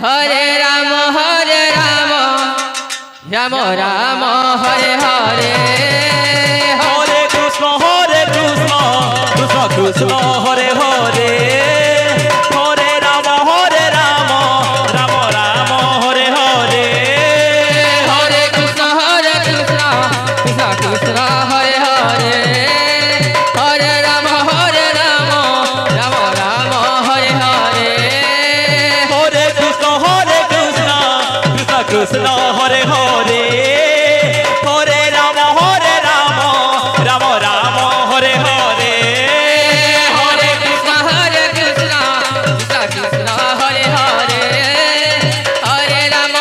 Hare Ram Ram Ram Hare Hare Hare Krishna Krishna Krishna Hare Hare Hare Ram Ram Ram Hare Hare Hare Krishna Krishna Krishna Hare Hare Hare Ram Ram Ram Hare Hare Hare Krishna Krishna Krishna Hare Hare Hare Ram Ram Ram Hare Hare Hare Krishna Krishna Krishna Hare Hare Hare Ram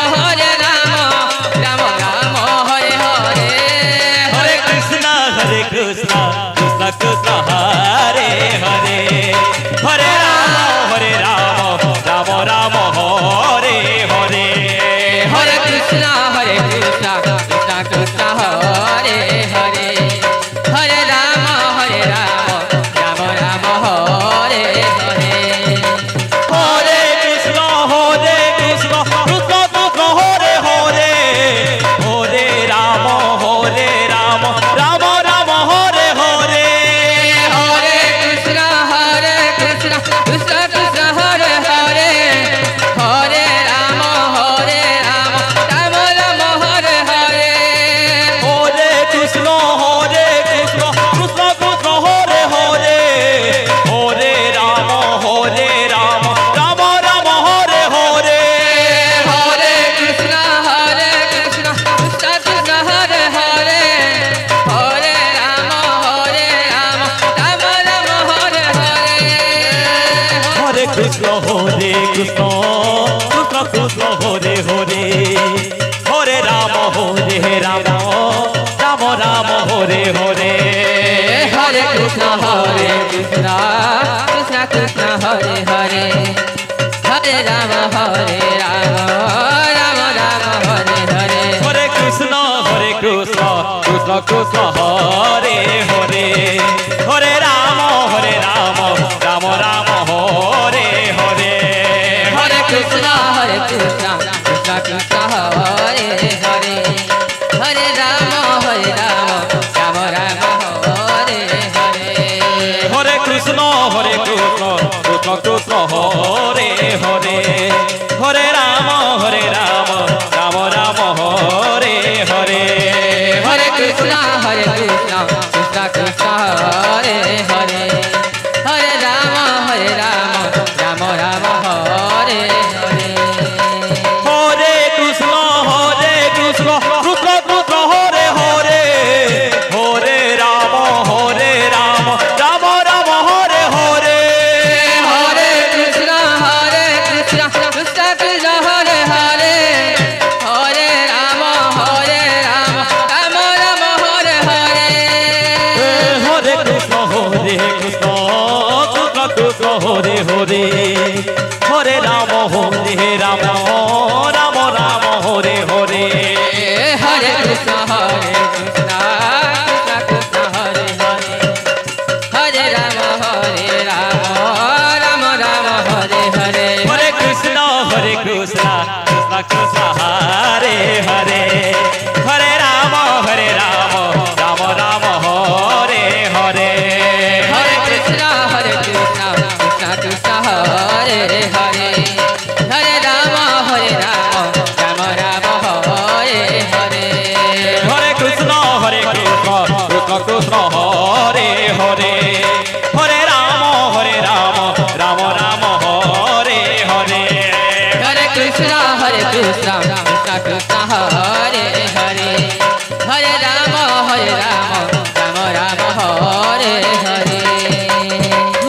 Ram Ram Hare Hare Hare Krishna Krishna Krishna Hare Hare Hare Ram Ram Ram Hare Hare Hare Krishna Krishna Krishna Hare Hare Hare Ram Ram Ram Hare Hare Hare Krishna Krishna Krishna Hare Hare Hare Ram Ram Ram Hare Hare Hare Krishna Krishna Krishna Hare Hare Hare Ram Ram Ram Hare Hare Hare Krishna Krishna Krishna Hare Hare Hare Ram Ram Ram Hare Hare Hare Krishna Krishna Krishna Hare Hare Hare Ram Ram Ram Hare Hare Hare Krishna Krishna Krishna Hare Hare Hare Ram Ram Ram Hare Hare Hare Krishna Krishna Krishna Hare Hare Hare Ram Ram Ram Hare Hare Hare Krishna Krishna Krishna Hare Hare Hare Ram Ram Ram Hare Hare Hare Krishna Krishna Krishna Hare Hare Hare Ram Ram Ram Hare Hare Hare Krishna Krishna Krishna Hare Hare Hare Ram Ram Ram Hare Hare Hare Krishna Krishna Krishna Hare Hare Hare Ram Ram Ram Hare Hare Hare Krishna Krishna Krishna Hare Hare Hare Ram Ram Ram Hare Hare Hare Krishna Krishna Krishna Hare Hare Hare Ram Ram Ram Hare Hare Hare Krishna Krishna Krishna Hare Hare Hare Ram Ram Ram Hare Hare Hare Krishna Krishna Krishna Hare Hare Hare Ram Ram Ram Hare Hare Hare Krishna Krishna Krishna Hare Hare Hare Ram Ram Ram Hare Hare Hare Krishna Krishna Krishna Hare Hare Hare Ram Ram Ram Hare Hare Hare Krishna Krishna Hare Hare Hare Ram Ram Hare Hare Hare Krishna Krishna Krishna Hare